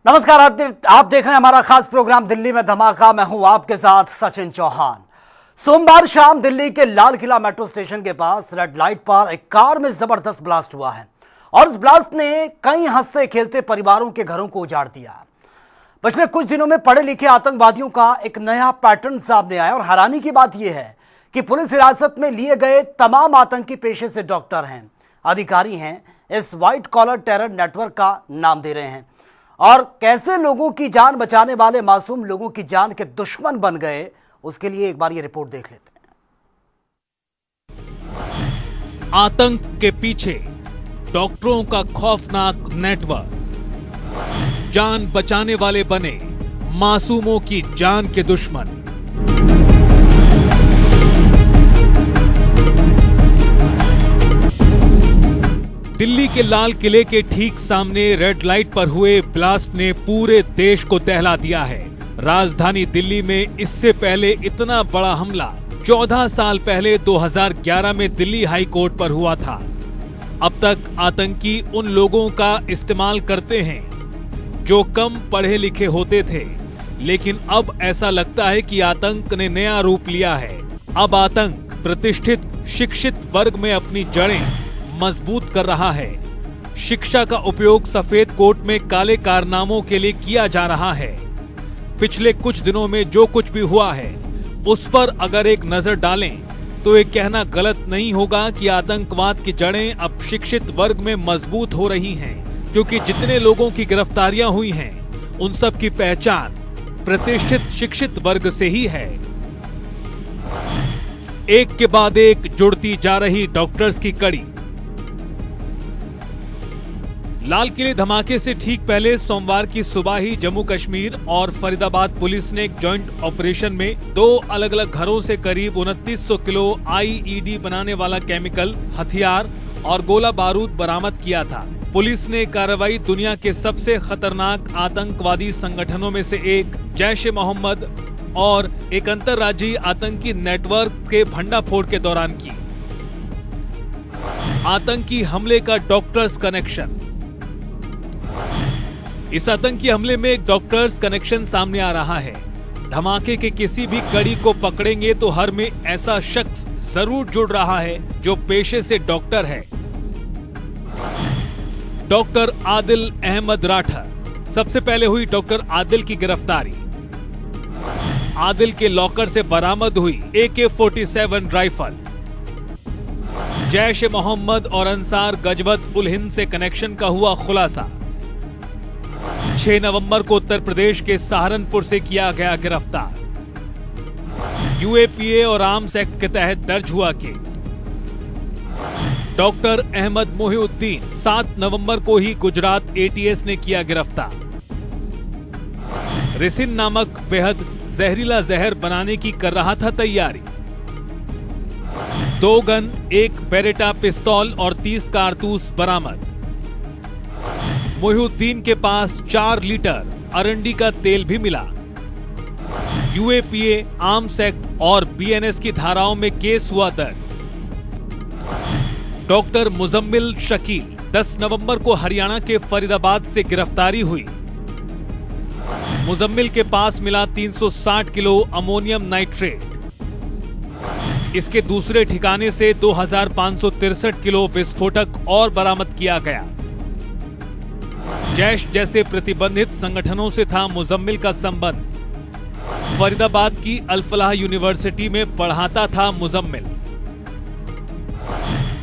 नमस्कार, आप देख रहे हैं हमारा खास प्रोग्राम दिल्ली में धमाका। मैं हूं आपके साथ सचिन चौहान। सोमवार शाम दिल्ली के लाल किला मेट्रो स्टेशन के पास रेड लाइट पर एक कार में जबरदस्त ब्लास्ट हुआ है और इस ब्लास्ट ने कई हंसते खेलते परिवारों के घरों को उजाड़ दिया। पिछले कुछ दिनों में पढ़े लिखे आतंकवादियों का एक नया पैटर्न सामने आया और हैरानी की बात यह है कि पुलिस हिरासत में लिए गए तमाम आतंकी पेशे से डॉक्टर हैं, अधिकारी हैं, इस व्हाइट कॉलर टेरर नेटवर्क का नाम दे रहे हैं और कैसे लोगों की जान बचाने वाले मासूम लोगों की जान के दुश्मन बन गए, उसके लिए एक बार ये रिपोर्ट देख लेते हैं। आतंक के पीछे डॉक्टरों का खौफनाक नेटवर्क, जान बचाने वाले बने मासूमों की जान के दुश्मन। दिल्ली के लाल किले के ठीक सामने रेड लाइट पर हुए ब्लास्ट ने पूरे देश को दहला दिया है। राजधानी दिल्ली में इससे पहले इतना बड़ा हमला 14 साल पहले 2011 में दिल्ली हाई कोर्ट पर हुआ था। अब तक आतंकी उन लोगों का इस्तेमाल करते हैं जो कम पढ़े लिखे होते थे, लेकिन अब ऐसा लगता है कि आतंक ने नया रूप लिया है। अब आतंक प्रतिष्ठित शिक्षित वर्ग में अपनी जड़ें मजबूत कर रहा है। शिक्षा का उपयोग सफेद कोट में काले कारनामों के लिए किया जा रहा है। पिछले कुछ दिनों में जो कुछ भी हुआ है उस पर अगर एक नजर डालें तो ये कहना गलत नहीं होगा कि आतंकवाद की जड़ें अब शिक्षित वर्ग में मजबूत हो रही हैं, क्योंकि जितने लोगों की गिरफ्तारियां हुई हैं उन सब की पहचान प्रतिष्ठित शिक्षित वर्ग से ही है। एक के बाद एक जुड़ती जा रही डॉक्टर्स की कड़ी। लाल किले धमाके से ठीक पहले सोमवार की सुबह ही जम्मू कश्मीर और फरीदाबाद पुलिस ने एक जॉइंट ऑपरेशन में 2 अलग अलग घरों से करीब 2900 किलो आईईडी बनाने वाला केमिकल, हथियार और गोला बारूद बरामद किया था। पुलिस ने कार्रवाई दुनिया के सबसे खतरनाक आतंकवादी संगठनों में से एक जैश-ए-मोहम्मद और एक अंतर्राज्यीय आतंकी नेटवर्क के भंडाफोड़ के दौरान की। आतंकी हमले का डॉक्टर्स कनेक्शन। इस आतंकी हमले में एक डॉक्टर्स कनेक्शन सामने आ रहा है। धमाके के किसी भी कड़ी को पकड़ेंगे तो हर में ऐसा शख्स जरूर जुड़ रहा है जो पेशे से डॉक्टर है। डॉक्टर आदिल अहमद राठर। सबसे पहले हुई डॉक्टर आदिल की गिरफ्तारी। आदिल के लॉकर से बरामद हुई AK-47 राइफल। जैश-ए-मोहम्मद और अंसार गजवत उल हिंद से कनेक्शन का हुआ खुलासा। 6 नवंबर को उत्तर प्रदेश के सहारनपुर से किया गया गिरफ्तार। UAPA और आर्म्स एक्ट के तहत दर्ज हुआ केस। डॉक्टर अहमद मोहिउद्दीन 7 नवंबर को ही गुजरात ATS ने किया गिरफ्तार। रिसिन नामक बेहद जहरीला जहर बनाने की कर रहा था तैयारी। 2 गन, 1 बेरेटा पिस्तौल और 30 कारतूस बरामद। मोहिउद्दीन के पास 4 लीटर अरंडी का तेल भी मिला। UAPA, आर्म्स एक्ट और BNS की धाराओं में केस हुआ दर्ज। डॉक्टर मुजम्मिल शकील 10 नवंबर को हरियाणा के फरीदाबाद से गिरफ्तारी हुई। मुजम्मिल के पास मिला 360 किलो अमोनियम नाइट्रेट। इसके दूसरे ठिकाने से 2563 किलो विस्फोटक और बरामद किया गया। जैश जैसे प्रतिबंधित संगठनों से था मुजम्मिल का संबंध। फरीदाबाद की अल-फलाह यूनिवर्सिटी में पढ़ाता था मुजम्मिल।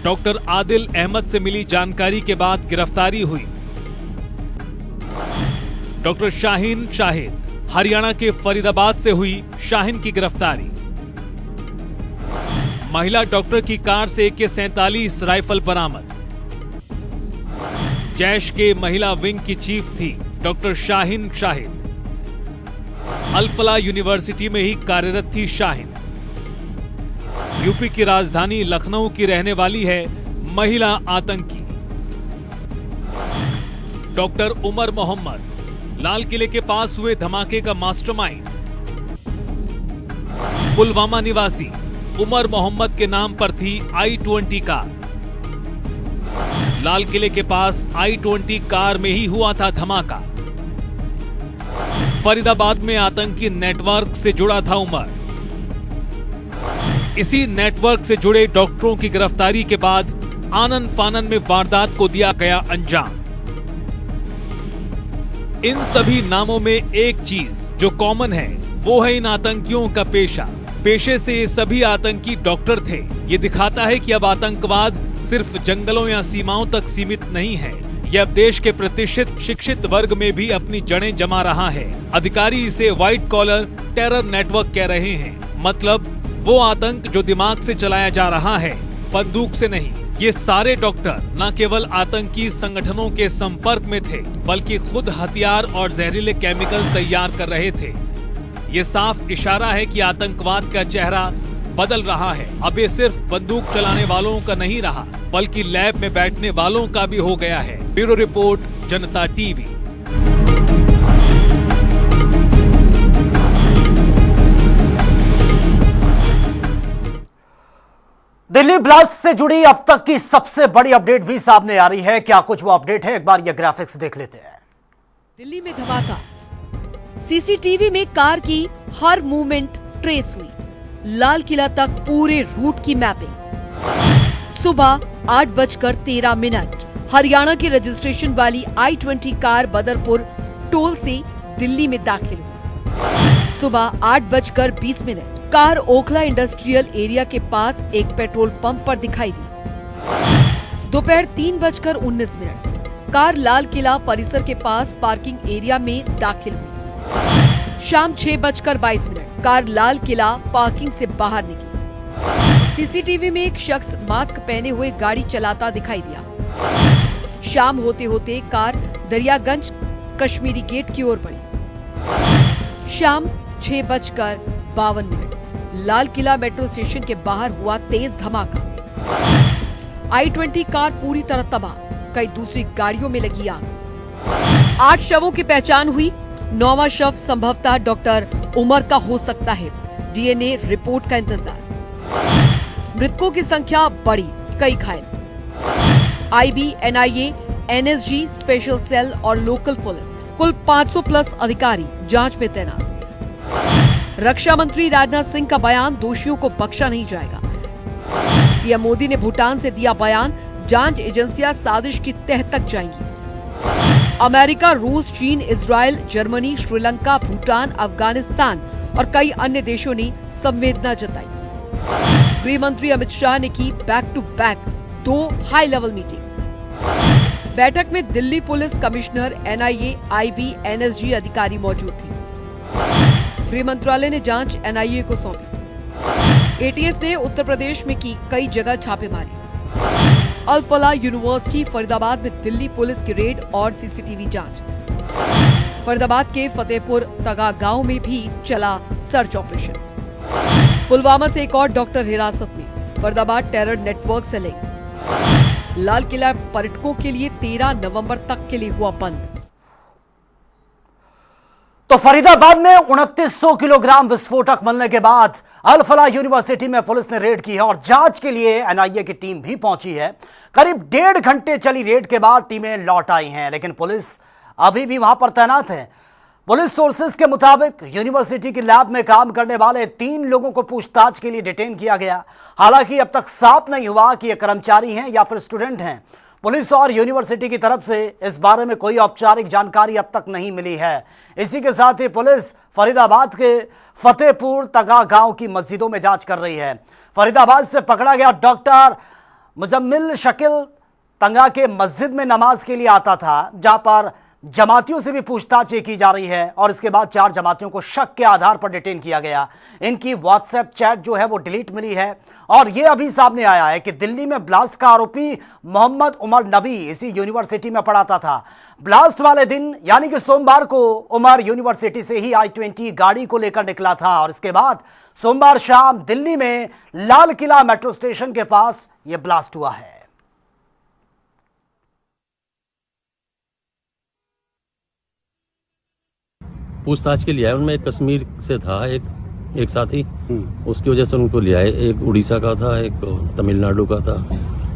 डॉक्टर आदिल अहमद से मिली जानकारी के बाद गिरफ्तारी हुई। डॉक्टर शाहीन शाहिद। हरियाणा के फरीदाबाद से हुई शाहीन की गिरफ्तारी। महिला डॉक्टर की कार से AK-47 राइफल बरामद। जैश के महिला विंग की चीफ थी डॉक्टर शाहीन शाहिद। अल-फलाह यूनिवर्सिटी में ही कार्यरत थी शाहीन। यूपी की राजधानी लखनऊ की रहने वाली है महिला आतंकी। डॉक्टर उमर मोहम्मद। लाल किले के पास हुए धमाके का मास्टरमाइंड। पुलवामा निवासी उमर मोहम्मद के नाम पर थी I-20 कार। लाल किले के पास I-20 कार में ही हुआ था धमाका। फरीदाबाद में आतंकी नेटवर्क से जुड़ा था उमर। इसी नेटवर्क से जुड़े डॉक्टरों की गिरफ्तारी के बाद आनन फानन में वारदात को दिया गया अंजाम। इन सभी नामों में एक चीज जो कॉमन है वो है इन आतंकियों का पेशा। पेशे से ये सभी आतंकी डॉक्टर थे। ये दिखाता है कि अब आतंकवाद सिर्फ जंगलों या सीमाओं तक सीमित नहीं है, यह अब देश के प्रतिष्ठित शिक्षित वर्ग में भी अपनी जड़ें जमा रहा है। अधिकारी इसे व्हाइट कॉलर टेरर नेटवर्क कह रहे हैं। मतलब वो आतंक जो दिमाग से चलाया जा रहा है, बंदूक से नहीं। ये सारे डॉक्टर न केवल आतंकी संगठनों के संपर्क में थे, बल्कि खुद हथियार और जहरीले केमिकल तैयार कर रहे थे। ये साफ इशारा है कि आतंकवाद का चेहरा बदल रहा है। अब ये सिर्फ बंदूक चलाने वालों का नहीं रहा, बल्कि लैब में बैठने वालों का भी हो गया है। ब्यूरो रिपोर्ट, जनता टीवी। दिल्ली ब्लास्ट से जुड़ी अब तक की सबसे बड़ी अपडेट भी सामने आ रही है। क्या कुछ वो अपडेट है, एक बार ये ग्राफिक्स देख लेते हैं। दिल्ली में धमाका, सीसीटीवी में कार की हर मूवमेंट ट्रेस हुई। लाल किला तक पूरे रूट की मैपिंग। सुबह 8:13 हरियाणा की रजिस्ट्रेशन वाली I-20 कार बदरपुर टोल से दिल्ली में दाखिल हुई। सुबह 8:20 कार ओखला इंडस्ट्रियल एरिया के पास एक पेट्रोल पंप पर दिखाई दी। दोपहर 3:19 कार लाल किला परिसर के पास पार्किंग एरिया में दाखिल हुई। शाम 6:22 कार लाल किला पार्किंग से बाहर निकली। सीसीटीवी में एक शख्स मास्क पहने हुए गाड़ी चलाता दिखाई दिया। शाम होते होते कार दरियागंज कश्मीरी गेट की ओर बढ़ी। शाम 6:52 लाल किला मेट्रो स्टेशन के बाहर हुआ तेज धमाका। I-20 कार पूरी तरह तबाह, कई दूसरी गाड़ियों में लगी आग। 8 शवों की पहचान हुई। 9वां शव संभवतः डॉक्टर उमर का हो सकता है। डीएनए रिपोर्ट का इंतजार। मृतकों की संख्या बढ़ी, कई घायल। IB, NIA, NSG, special cell और लोकल पुलिस कुल 500 प्लस अधिकारी जांच में तैनात। रक्षा मंत्री राजनाथ सिंह का बयान, दोषियों को बख्शा नहीं जाएगा। पीएम मोदी ने भूटान से दिया बयान, जांच एजेंसियां साजिश की तह तक जाएंगी। अमेरिका, रूस, चीन, इजराइल, जर्मनी, श्रीलंका, भूटान, अफगानिस्तान और कई अन्य देशों ने संवेदना जताई। गृह मंत्री अमित शाह ने की back to back 2 high level meeting. बैठक में Delhi police commissioner, NIA, IB, NSG अधिकारी मौजूद थे। गृह मंत्रालय ने जांच NIA को सौंपी। ATS ने उत्तर प्रदेश में की कई जगह छापेमारी। अल फलाह यूनिवर्सिटी फरीदाबाद में दिल्ली पुलिस की रेड और सीसीटीवी जांच। फरीदाबाद के फतेहपुर तगा गांव में भी चला सर्च ऑपरेशन। पुलवामा से एक और डॉक्टर हिरासत में, फरीदाबाद टेरर नेटवर्क से लिंक। लाल किला पर्यटकों के लिए 13 नवंबर तक के लिए हुआ बंद। तो फरीदाबाद में 2900 किलोग्राम विस्फोटक मिलने के बाद अल फलाह यूनिवर्सिटी में पुलिस ने रेड की है और जांच के लिए NIA की टीम भी पहुंची है। करीब 1.5 घंटे चली रेड के बाद टीमें लौट आई हैं, लेकिन पुलिस अभी भी वहां पर तैनात है। पुलिस सोर्सेज के मुताबिक यूनिवर्सिटी की लैब में काम करने वाले 3 लोगों को पूछताछ के लिए डिटेन किया गया। हालांकि अब तक साफ नहीं हुआ कि ये कर्मचारी हैं या फिर स्टूडेंट हैं। पुलिस और यूनिवर्सिटी की तरफ से इस बारे में कोई औपचारिक जानकारी अब तक नहीं मिली है। इसी के साथ ही पुलिस फरीदाबाद के फतेहपुर तगा गांव की मस्जिदों में जांच कर रही है। फरीदाबाद से पकड़ा गया डॉक्टर मुजम्मिल शकील तंगा के मस्जिद में नमाज के लिए आता था, जहां पर जमातियों से भी पूछताछ की जा रही है और इसके बाद 4 जमातियों को शक के आधार पर डिटेन किया गया। इनकी व्हाट्सएप चैट जो है वो डिलीट मिली है और ये अभी सामने आया है कि दिल्ली में ब्लास्ट का आरोपी मोहम्मद उमर नबी इसी यूनिवर्सिटी में पढ़ाता था। ब्लास्ट वाले दिन यानी कि सोमवार को उमर यूनिवर्सिटी से ही I-20 गाड़ी को लेकर निकला था और इसके बाद सोमवार शाम दिल्ली में लाल किला मेट्रो स्टेशन के पास यह ब्लास्ट हुआ है। पूछताछ के लिए आया, उनमें एक कश्मीर से था एक साथी, उसकी वजह से उनको ले आए। एक उड़ीसा का था, एक तमिलनाडु का था,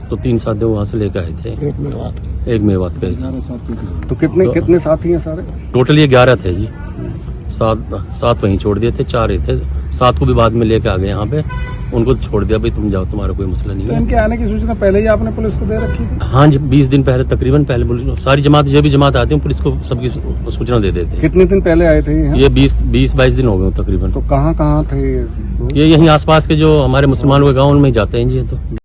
तो 3 साथी वहाँ से लेकर आए थे। एक मेवात का। तो कितने साथी हैं सारे? टोटल ये 11 थे जी। सात वहीं छोड़ दिए थे, 4 ही थे, 7 को भी बाद में लेके आ गए यहाँ पे। उनको तो छोड़ दिया, भाई तुम जाओ, तुम्हारा कोई मसला नहीं तो है। इनके आने की सूचना पहले ही आपने पुलिस को दे रखी थी? हाँ जी, 20 दिन पहले, तकरीबन पहले पुलिस, सारी जमात, जो भी जमात आती है पुलिस को सबकी सूचना दे देते हैं। कितने दिन पहले आए थे ये 20-22 दिन हो गए तकरीबन। तो कहाँ थे ये यहीं आसपास के जो हमारे मुसलमानों के गाँव में जाते हैं जी, ये तो।